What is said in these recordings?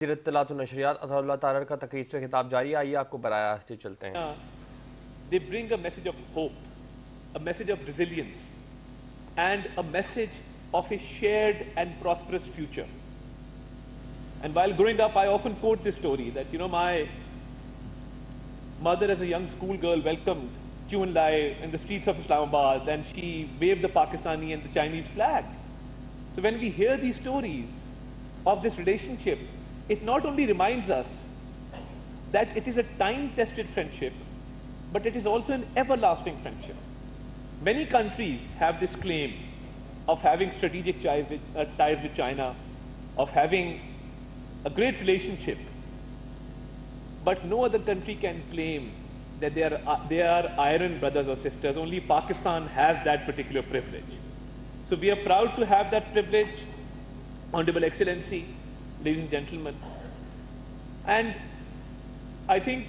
नशरियात अता तारर का तकरीर से खिताब जारी। आइए आपको बराया चलते हैं। They bring a message of hope, a message of resilience, and a message of a shared and prosperous future. And while growing up, I often quote this story that, my mother as a young schoolgirl welcomed Chu and Lai in the streets of Islamabad, and she waved the Pakistani and the Chinese flag. So when we hear these stories of this relationship, it not only reminds us that it is a time-tested friendship, but it is also an everlasting friendship. Many countries have this claim of having strategic ties with China, of having a great relationship, but no other country can claim that they are iron brothers or sisters. Only Pakistan has that particular privilege. So we are proud to have that privilege, Honorable Excellency, ladies and gentlemen. And I think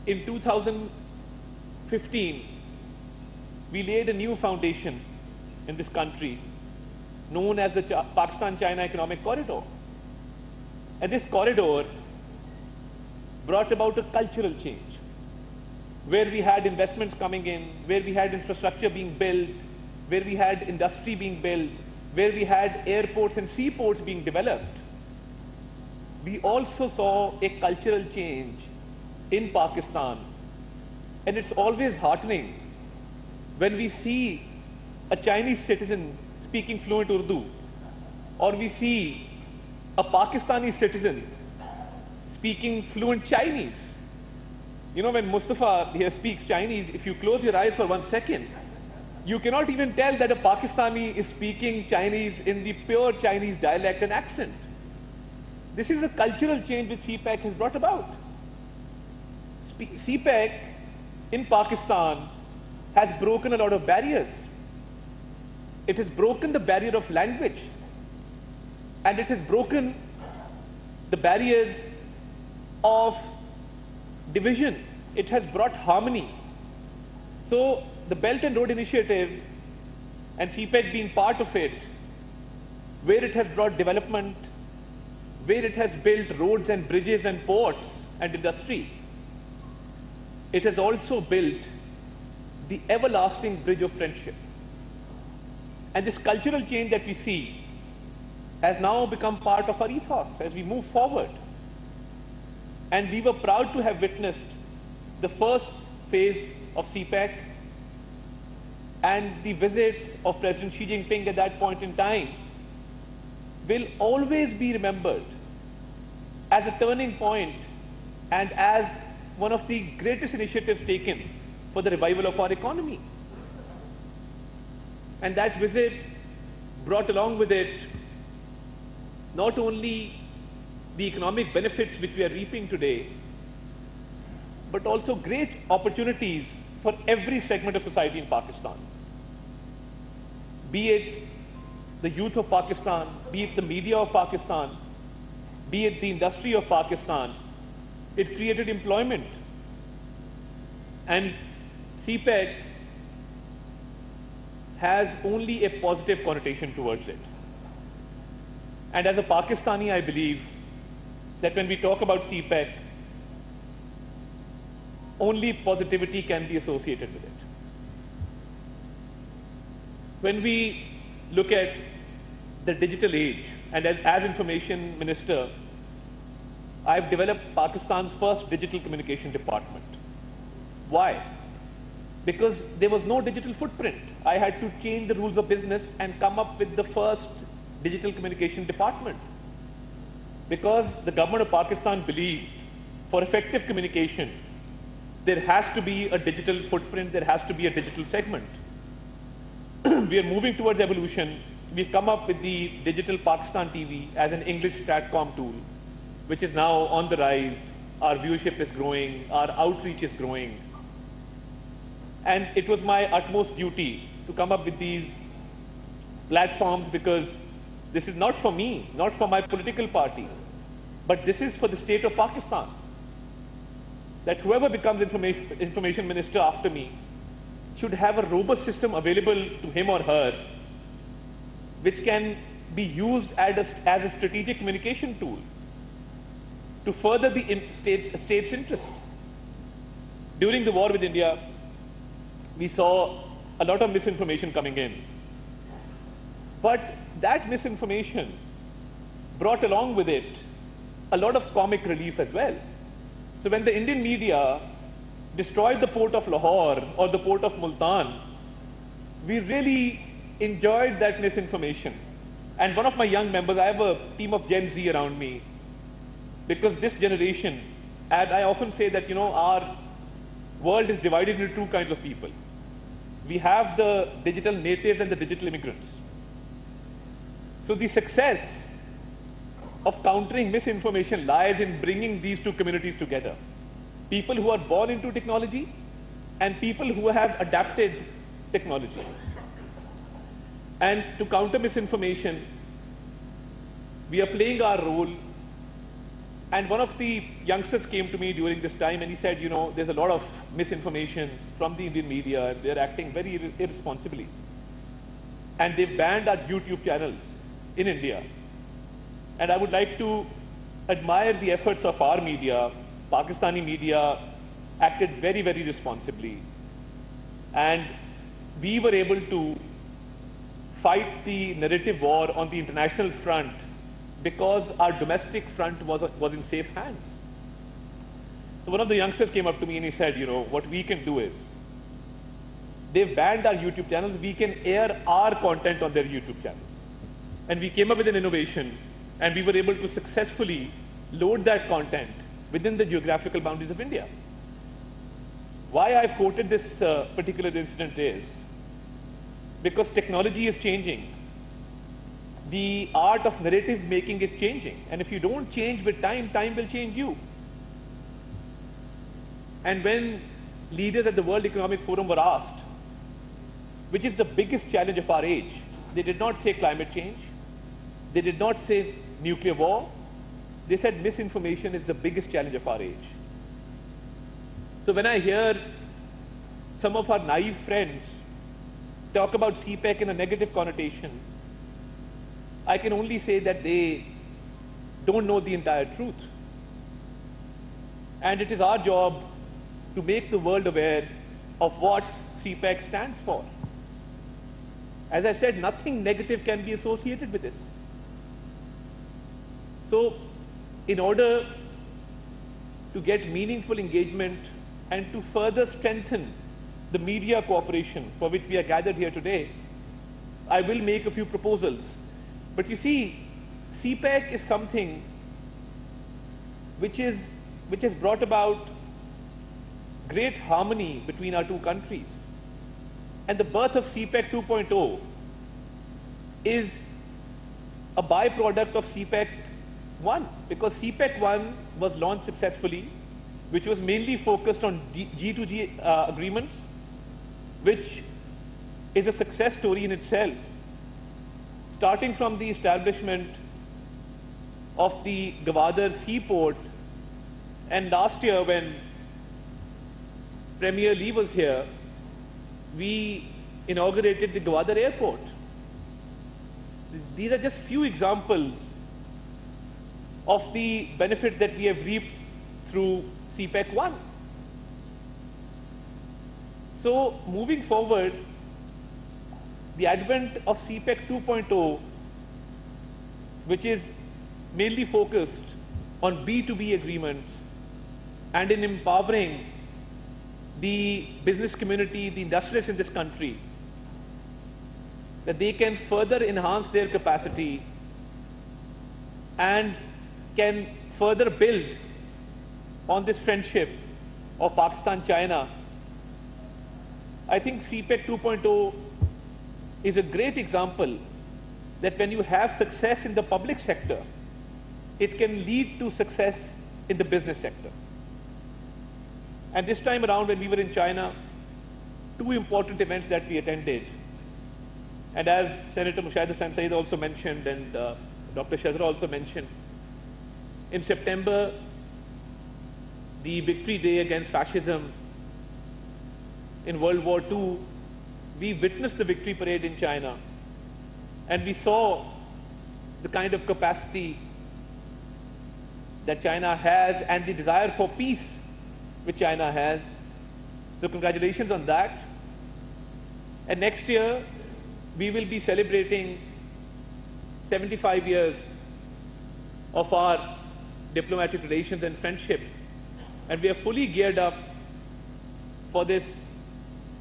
in 2015, we laid a new foundation in this country known as the Pakistan-China Economic Corridor. And this corridor brought about a cultural change, where we had investments coming in, where we had infrastructure being built, where we had industry being built, where we had airports and seaports being developed. We also saw a cultural change in Pakistan. And it's always heartening when we see a Chinese citizen speaking fluent Urdu, or we see a Pakistani citizen speaking fluent Chinese. When Mustafa here speaks Chinese, if you close your eyes for 1 second, you cannot even tell that a Pakistani is speaking Chinese in the pure Chinese dialect and accent. This is a cultural change which CPEC has brought about. CPEC in Pakistan has broken a lot of barriers. It has broken the barrier of language, and it has broken the barriers of division. It has brought harmony. So the Belt and Road Initiative and CPEC being part of it, where it has brought development, where it has built roads and bridges and ports and industry, it has also built the everlasting bridge of friendship. And this cultural change that we see has now become part of our ethos as we move forward. And we were proud to have witnessed the first phase of CPEC and the visit of President Xi Jinping at that point in time will always be remembered as a turning point and as one of the greatest initiatives taken for the revival of our economy. And that visit brought along with it not only the economic benefits which we are reaping today, but also great opportunities for every segment of society in Pakistan. Be it the youth of Pakistan, be it the media of Pakistan, be it the industry of Pakistan. It created employment. And CPEC has only a positive connotation towards it. And as a Pakistani, I believe that when we talk about CPEC, only positivity can be associated with it. When we look at the digital age, and as Information Minister, I've developed Pakistan's first digital communication department. Why? Because there was no digital footprint. I had to change the rules of business and come up with the first digital communication department. Because the government of Pakistan believed for effective communication, there has to be a digital footprint, there has to be a digital segment. We are moving towards evolution. We've come up with the Digital Pakistan TV as an English STATCOM tool, which is now on the rise. Our viewership is growing, our outreach is growing. And it was my utmost duty to come up with these platforms, because this is not for me, not for my political party, but this is for the state of Pakistan. That whoever becomes information minister after me should have a robust system available to him or her, which can be used as a strategic communication tool. to further the state's interests. During the war with India, we saw a lot of misinformation coming in. But that misinformation brought along with it a lot of comic relief as well. So when the Indian media destroyed the port of Lahore or the port of Multan, we really enjoyed that misinformation. And one of my young members, I have a team of Gen Z around me, because this generation, and I often say that, our world is divided into two kinds of people. We have the digital natives and the digital immigrants. So the success of countering misinformation lies in bringing these two communities together. People who are born into technology and people who have adapted technology. And to counter misinformation, we are playing our role. And one of the youngsters came to me during this time and he said, there's a lot of misinformation from the Indian media and they're acting very irresponsibly. And they've banned our YouTube channels in India. And I would like to admire the efforts of our media. Pakistani media acted very, very responsibly. And we were able to fight the narrative war on the international front because our domestic front was in safe hands. So one of the youngsters came up to me and he said, what we can do is, they've banned our YouTube channels, we can air our content on their YouTube channels. And we came up with an innovation and we were able to successfully load that content within the geographical boundaries of India. Why I've quoted this particular incident is because technology is changing. The art of narrative making is changing. And if you don't change with time, time will change you. And when leaders at the World Economic Forum were asked, which is the biggest challenge of our age, they did not say climate change. They did not say nuclear war. They said misinformation is the biggest challenge of our age. So when I hear some of our naive friends talk about CPEC in a negative connotation, I can only say that they don't know the entire truth. And it is our job to make the world aware of what CPEC stands for. As I said, nothing negative can be associated with this. So, in order to get meaningful engagement and to further strengthen the media cooperation for which we are gathered here today, I will make a few proposals. But you see, CPEC is something which has brought about great harmony between our two countries. And the birth of CPEC 2.0 is a byproduct of CPEC 1, because CPEC 1 was launched successfully, which was mainly focused on G2G agreements, which is a success story in itself, starting from the establishment of the Gwadar seaport. And last year, when Premier Lee was here, we inaugurated the Gwadar airport. These are just few examples of the benefits that we have reaped through CPEC 1. So moving forward, the advent of CPEC 2.0, which is mainly focused on B2B agreements and in empowering the business community, the industrialists in this country, that they can further enhance their capacity and can further build on this friendship of Pakistan-China. I think CPEC 2.0 is a great example that when you have success in the public sector, it can lead to success in the business sector. And this time around, when we were in China, two important events that we attended. And as Senator Mushaid Hassan Saeed also mentioned, and Dr. Shazra also mentioned, in September, the Victory Day against fascism in World War II, we witnessed the victory parade in China, and we saw the kind of capacity that China has and the desire for peace which China has. So congratulations on that. And next year, we will be celebrating 75 years of our diplomatic relations and friendship. And we are fully geared up for this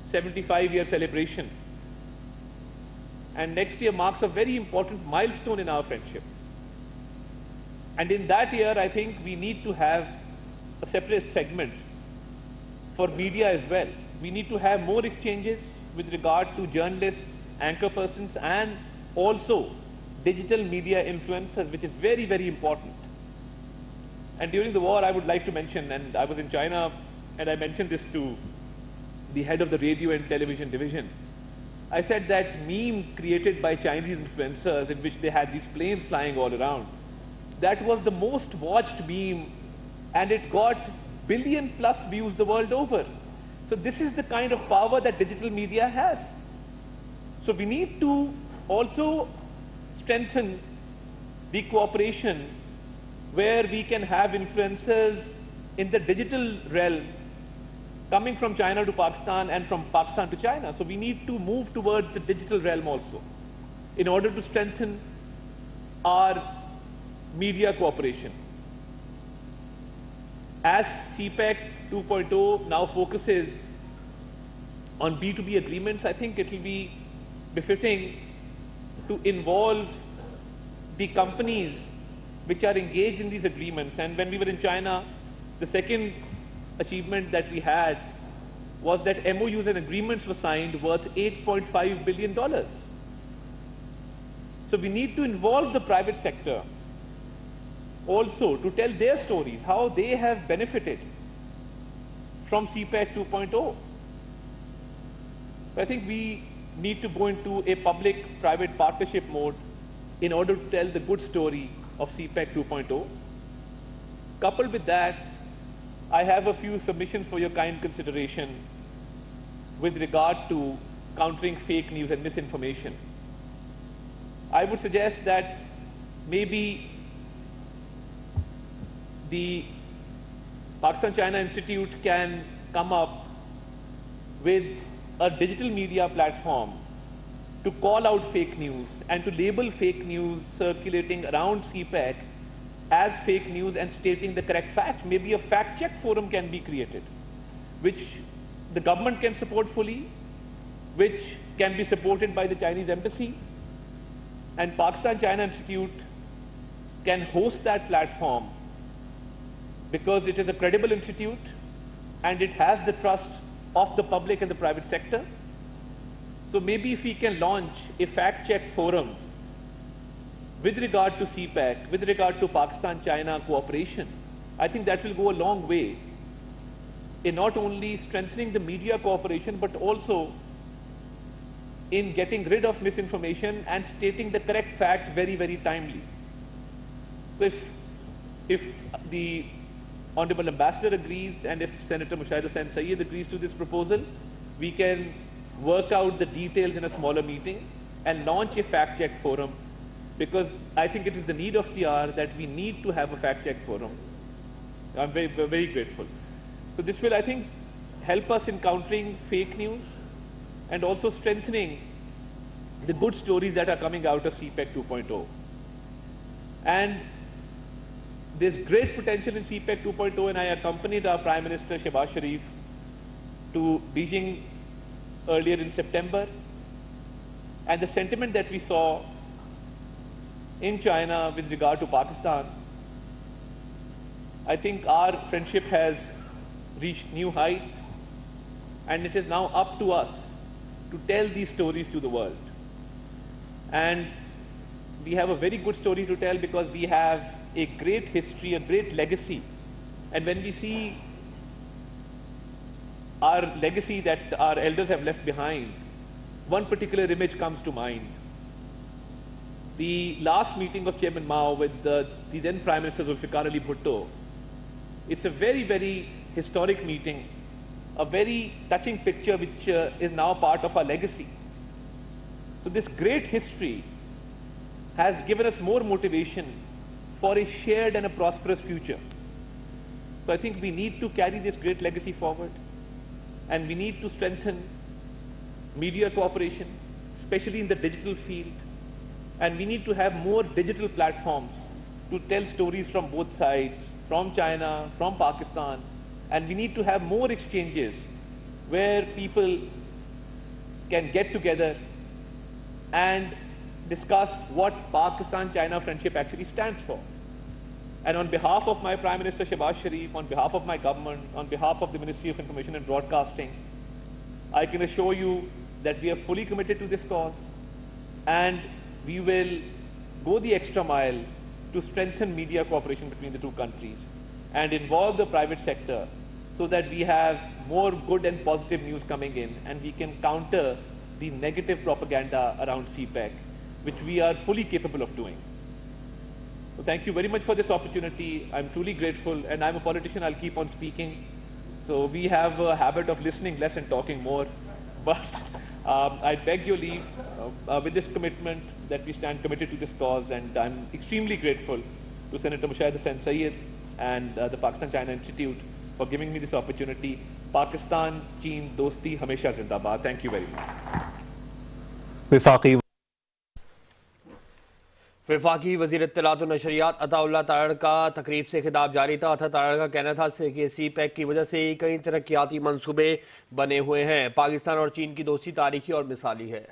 75-year celebration. And next year marks a very important milestone in our friendship. And in that year, I think we need to have a separate segment for media as well. We need to have more exchanges with regard to journalists, anchor persons, and also digital media influencers, which is very, very important. And during the war, I would like to mention, and I was in China, and I mentioned this to the head of the radio and television division. I said that meme created by Chinese influencers in which they had these planes flying all around, that was the most watched meme, and it got billion+ views the world over. So this is the kind of power that digital media has. So we need to also strengthen the cooperation where we can have influencers in the digital realm coming from China to Pakistan and from Pakistan to China. So we need to move towards the digital realm also in order to strengthen our media cooperation. As CPEC 2.0 now focuses on B2B agreements, I think it will be befitting to involve the companies which are engaged in these agreements. And when we were in China, the second achievement that we had was that MOUs and agreements were signed worth $8.5 billion. So we need to involve the private sector also to tell their stories, how they have benefited from CPEC 2.0. I think we need to go into a public-private partnership mode in order to tell the good story of CPEC 2.0. Coupled with that, I have a few submissions for your kind consideration with regard to countering fake news and misinformation. I would suggest that maybe the Pakistan-China Institute can come up with a digital media platform to call out fake news and to label fake news circulating around CPEC as fake news and stating the correct facts. Maybe a fact-check forum can be created, which the government can support fully, which can be supported by the Chinese embassy, and Pakistan-China Institute can host that platform because it is a credible institute and it has the trust of the public and the private sector. So maybe if we can launch a fact-check forum with regard to CPEC, with regard to Pakistan-China cooperation, I think that will go a long way in not only strengthening the media cooperation, but also in getting rid of misinformation and stating the correct facts very, very timely. So if the Honorable Ambassador agrees and if Senator Mushaid Hussain Sayyed agrees to this proposal, we can work out the details in a smaller meeting and launch a fact-check forum, because I think it is the need of the hour that we need to have a fact-check forum. I'm very, very grateful. So this will, I think, help us in countering fake news and also strengthening the good stories that are coming out of CPEC 2.0. And there's great potential in CPEC 2.0, and I accompanied our Prime Minister Shehbaz Sharif to Beijing earlier in September. And the sentiment that we saw in China with regard to Pakistan, I think our friendship has reached new heights, and it is now up to us to tell these stories to the world. And we have a very good story to tell because we have a great history, a great legacy. And when we see our legacy that our elders have left behind, one particular image comes to mind. The last meeting of Chairman Mao with the then Prime Minister Zulfikar Ali Bhutto, it's a very, very historic meeting, a very touching picture which is now part of our legacy. So this great history has given us more motivation for a shared and a prosperous future. So I think we need to carry this great legacy forward, and we need to strengthen media cooperation, especially in the digital field, and we need to have more digital platforms to tell stories from both sides, from China, from Pakistan, and we need to have more exchanges where people can get together and discuss what Pakistan-China friendship actually stands for. And on behalf of my Prime Minister Shehbaz Sharif, on behalf of my government, on behalf of the Ministry of Information and Broadcasting, I can assure you that we are fully committed to this cause, and we will go the extra mile to strengthen media cooperation between the two countries and involve the private sector so that we have more good and positive news coming in, and we can counter the negative propaganda around CPEC, which we are fully capable of doing. So thank you very much for this opportunity. I'm truly grateful, and I'm a politician, I'll keep on speaking. So we have a habit of listening less and talking more, but I beg your leave with this commitment that we stand committed to this cause, and I'm extremely grateful to Senator Mushaid Hussain Sayyid and the Pakistan-China Institute for giving me this opportunity. Pakistan, Cheen, Dosti, Hamesha Zindabad. Thank you very much. वफाकी वज़ीर इत्तलात और नशरियात अता तारड़ का तकरीब से खिताब जारी था। अता तारड़ का कहना था कि CPEC की वजह से कई तरक्याती मंसूबे बने हुए हैं। पाकिस्तान और चीन की दोस्ती तारीखी और मिसाली है।